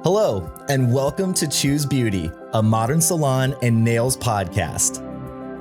Hello, and welcome to Choose Beauty, a modern salon and nails podcast.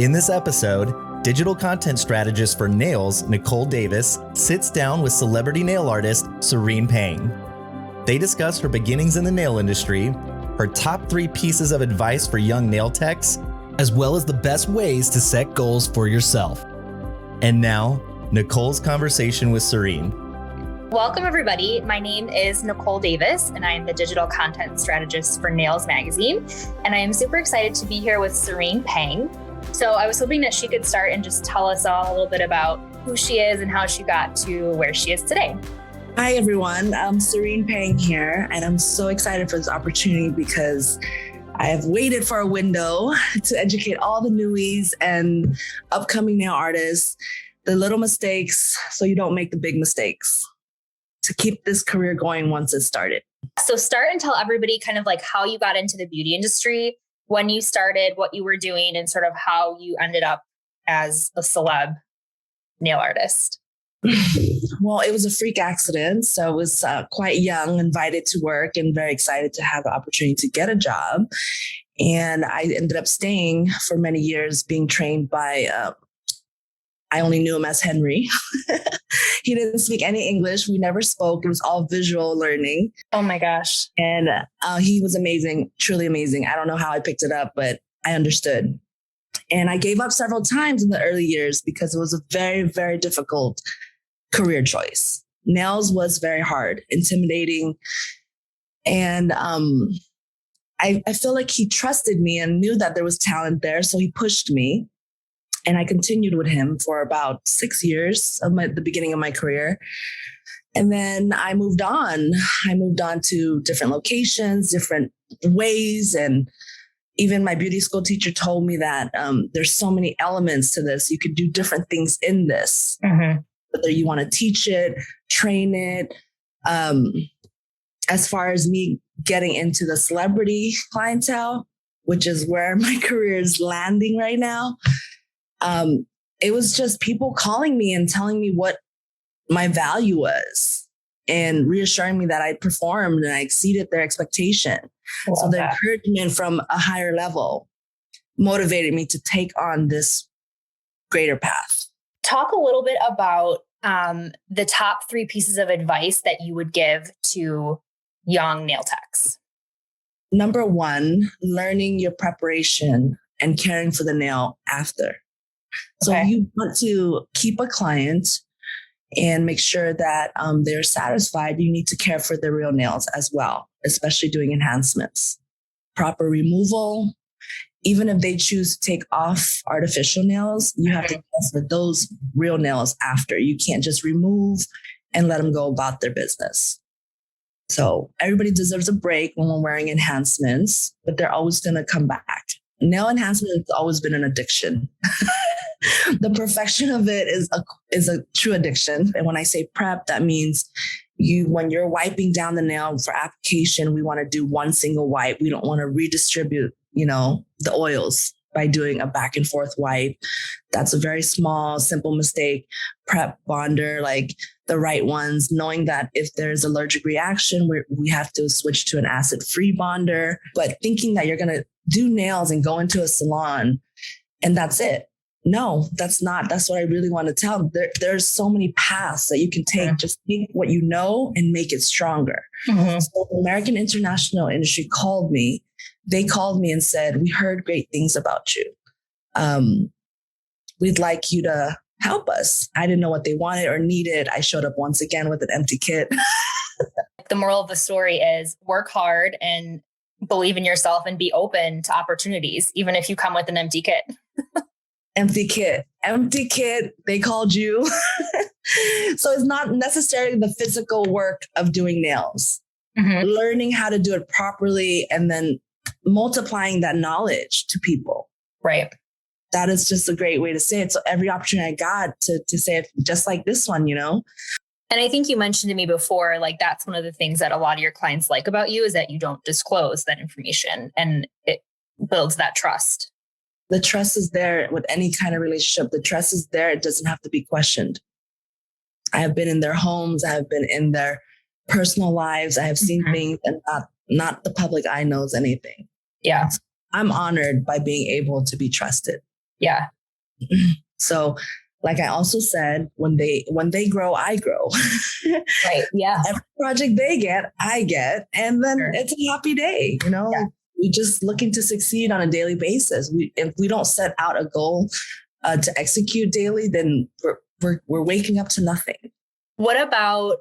In this episode, digital content strategist for nails, Nicole Davis, sits down with celebrity nail artist Sreynin Peng. They discuss her beginnings in the nail industry, her top 3 pieces of advice for young nail techs, as well as the best ways to set goals for yourself. And now, Nicole's conversation with Serynin. Welcome, everybody. My name is Nicole Davis, and I am the digital content strategist for Nails Magazine. And I am super excited to be here with Sreynin Peng. So I was hoping that she could start and just tell us all a little bit about who she is and how she got to where she is today. Hi, everyone. I'm Sreynin Peng here, and I'm so excited for this opportunity because I have waited for a window to educate all the newies and upcoming nail artists, the little mistakes, so you don't make the big mistakes, to keep this career going once it started. So start and tell everybody kind of like how you got into the beauty industry, when you started, what you were doing, and sort of how you ended up as a celeb nail artist. Well, it was a freak accident. So I was quite young, invited to work, and very excited to have the opportunity to get a job. And I ended up staying for many years, being trained by, I only knew him as Henry. He didn't speak any English. We never spoke. It was all visual learning. Oh my gosh. And he was amazing, truly amazing. I don't know how I picked it up, but I understood. And I gave up several times in the early years because it was a very, very difficult career choice. Nails was very hard, intimidating. And I feel like he trusted me and knew that there was talent there. So he pushed me. And I continued with him for about 6 years of the beginning of my career. And then I moved on. I moved on to different locations, different ways. And even my beauty school teacher told me that there's so many elements to this. You could do different things in this, whether you want to teach it, train it. As far as me getting into the celebrity clientele, which is where my career is landing right now, it was just people calling me and telling me what my value was and reassuring me that I performed and I exceeded their expectation. So the encouragement from a higher level motivated me to take on this greater path. Talk a little bit about the top 3 pieces of advice that you would give to young nail techs. Number 1, learning your preparation and caring for the nail after. So if you want to keep a client and make sure that they're satisfied, you need to care for their real nails as well, especially doing enhancements. Proper removal. Even if they choose to take off artificial nails, you have to care for those real nails after. You can't just remove and let them go about their business. So everybody deserves a break when we're wearing enhancements, but they're always going to come back. Nail enhancement has always been an addiction. The perfection of it is a true addiction. And when I say prep, that means when you're wiping down the nail for application, we want to do one single wipe. We don't want to redistribute, the oils by doing a back and forth wipe. That's a very small, simple mistake. Prep bonder, like the right ones, knowing that if there's allergic reaction, we have to switch to an acid-free bonder. But thinking that you're going to do nails and go into a salon and that's it. No, that's not. That's what I really want to tell them. There's so many paths that you can take. Just take what you know and make it stronger. So the American International Industry called me. They called me and said, we heard great things about you. We'd like you to help us. I didn't know what they wanted or needed. I showed up once again with an empty kit. The moral of the story is work hard and believe in yourself and be open to opportunities, even if you come with an empty kit. Empty kit, they called you. So it's not necessarily the physical work of doing nails, learning how to do it properly and then multiplying that knowledge to people. Right. That is just a great way to say it. So every opportunity I got to say it just like this one, And I think you mentioned to me before, like that's one of the things that a lot of your clients like about you is that you don't disclose that information and it builds that trust. The trust is there with any kind of relationship. The trust is there. It doesn't have to be questioned. I have been in their homes. I have been in their personal lives. I have seen things and not the public eye knows anything. Yeah. I'm honored by being able to be trusted. Yeah. So, like I also said, when they grow, I grow. Right. Yeah. Every project they get, I get. And then it's a happy day, you know? Yeah. We're just looking to succeed on a daily basis. If we don't set out a goal to execute daily, then we're waking up to nothing. What about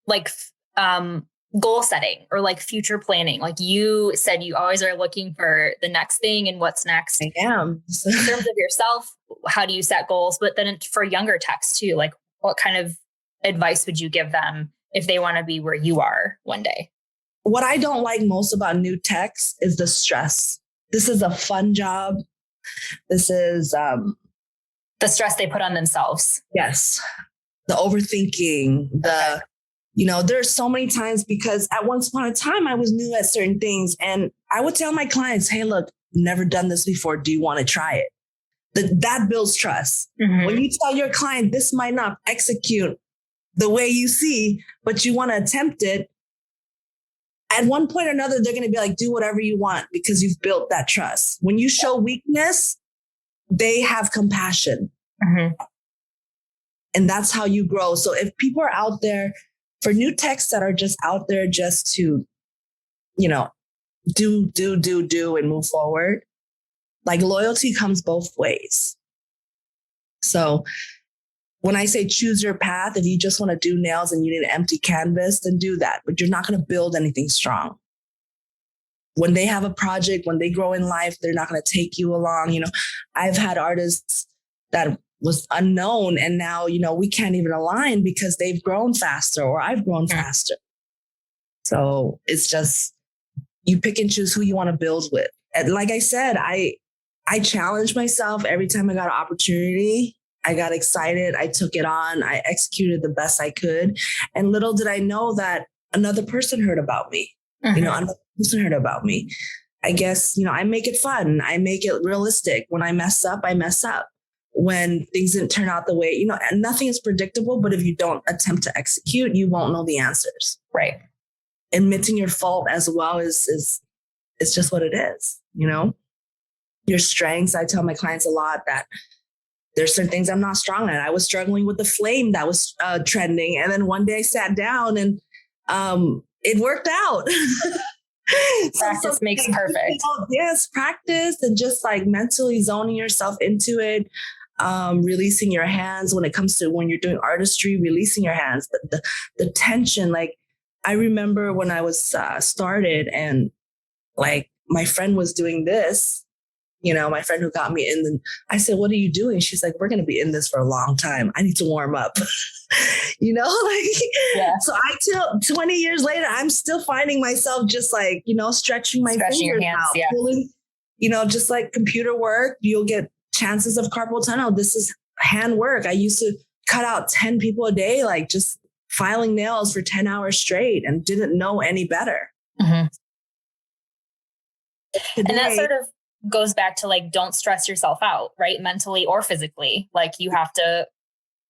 like goal setting or like future planning? Like you said, you always are looking for the next thing and what's next. I am. In terms of yourself, how do you set goals? But then for younger techs too, like what kind of advice would you give them if they want to be where you are one day? What I don't like most about new techs is the stress. This is a fun job. This is the stress they put on themselves. Yes. The overthinking, there's so many times because at once upon a time I was new at certain things and I would tell my clients, hey, look, never done this before. Do you want to try it? That builds trust. Mm-hmm. When you tell your client this might not execute the way you see, but you want to attempt it, at one point or another, they're going to be like, do whatever you want because you've built that trust. When you show weakness, they have compassion. Mm-hmm. And that's how you grow. So if people are out there, for new techs that are just out there just to, do and move forward, like loyalty comes both ways. So when I say choose your path, if you just want to do nails and you need an empty canvas, then do that. But you're not going to build anything strong. When they have a project, when they grow in life, they're not going to take you along. I've had artists that was unknown and now, we can't even align because they've grown faster or I've grown faster. So it's just, you pick and choose who you want to build with. And like I said, I challenged myself every time I got an opportunity. I got excited. I took it on. I executed the best I could. And little did I know that another person heard about me. Mm-hmm. Another person heard about me. I guess, I make it fun. I make it realistic. When I mess up, I mess up. When things didn't turn out the way, and nothing is predictable, but if you don't attempt to execute, you won't know the answers. Right. Admitting your fault as well is just what it is. Your strengths. I tell my clients a lot that there's certain things I'm not strong at. I was struggling with the flame that was trending. And then one day I sat down and it worked out. Practice makes perfect. Yes, practice and just like mentally zoning yourself into it, releasing your hands when it comes to when you're doing artistry, releasing your hands, the tension. Like I remember when I was started and like my friend was doing this, my friend who got me in, I said, what are you doing? She's like, we're going to be in this for a long time. I need to warm up, Yeah. So till 20 years later, I'm still finding myself just like, stretching my fingers your hands, out, yeah. pulling, just like computer work, you'll get chances of carpal tunnel. This is hand work. I used to cut out 10 people a day, like just filing nails for 10 hours straight and didn't know any better. Mm-hmm. Today, and that sort of goes back to like, don't stress yourself out, right? Mentally or physically. Like you have to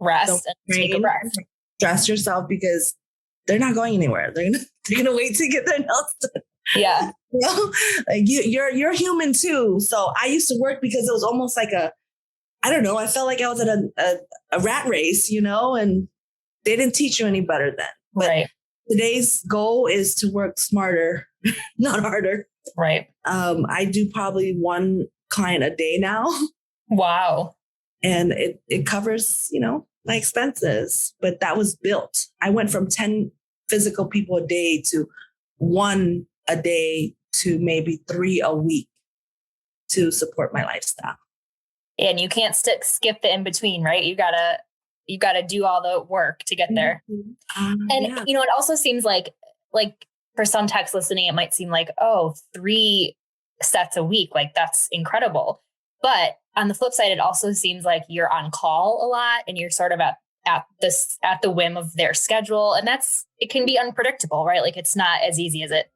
rest and take a breath. Stress yourself because they're not going anywhere. They're gonna wait to get their nails done. Yeah. Like you're human too. So I used to work because it was almost like I don't know. I felt like I was at a rat race, and they didn't teach you any better then. But right. Today's goal is to work smarter, not harder. Right. I do probably one client a day now. Wow. And it covers, my expenses, but that was built. I went from 10 physical people a day to 1 a day to maybe 3 a week to support my lifestyle. And you can't skip the in between, right? You gotta do all the work to get there. And it also seems like for some techs listening, it might seem like, 3 sets a week. Like that's incredible. But on the flip side, it also seems like you're on call a lot and you're sort of at the whim of their schedule. And it can be unpredictable, right? Like it's not as easy as it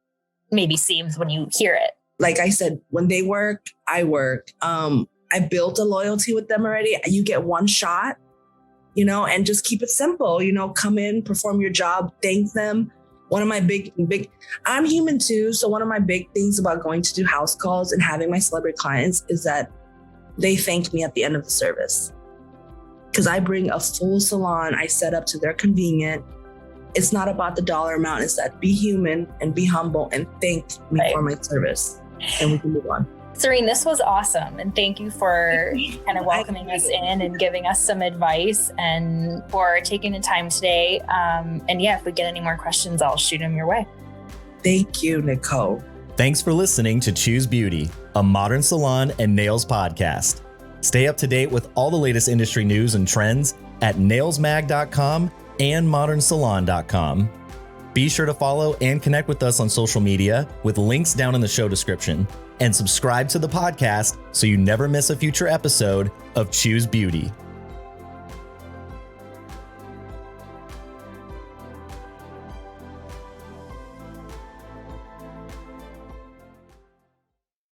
maybe seems when you hear it. Like I said, when they work, I work. I built a loyalty with them already. You get one shot. and just keep it simple, come in, perform your job, thank them. One of my big, I'm human too. So one of my big things about going to do house calls and having my celebrity clients is that they thank me at the end of the service. Because I bring a full salon, I set up to their convenience. It's not about the dollar amount. It's that be human and be humble and thank me for my service. And we can move on. Sreynin, this was awesome. And thank you for kind of welcoming us in and giving us some advice and for taking the time today. And yeah, if we get any more questions, I'll shoot them your way. Thank you, Nicole. Thanks for listening to Choose Beauty, a modern salon and nails podcast. Stay up to date with all the latest industry news and trends at nailsmag.com and modernsalon.com. Be sure to follow and connect with us on social media with links down in the show description, and subscribe to the podcast so you never miss a future episode of Choose Beauty.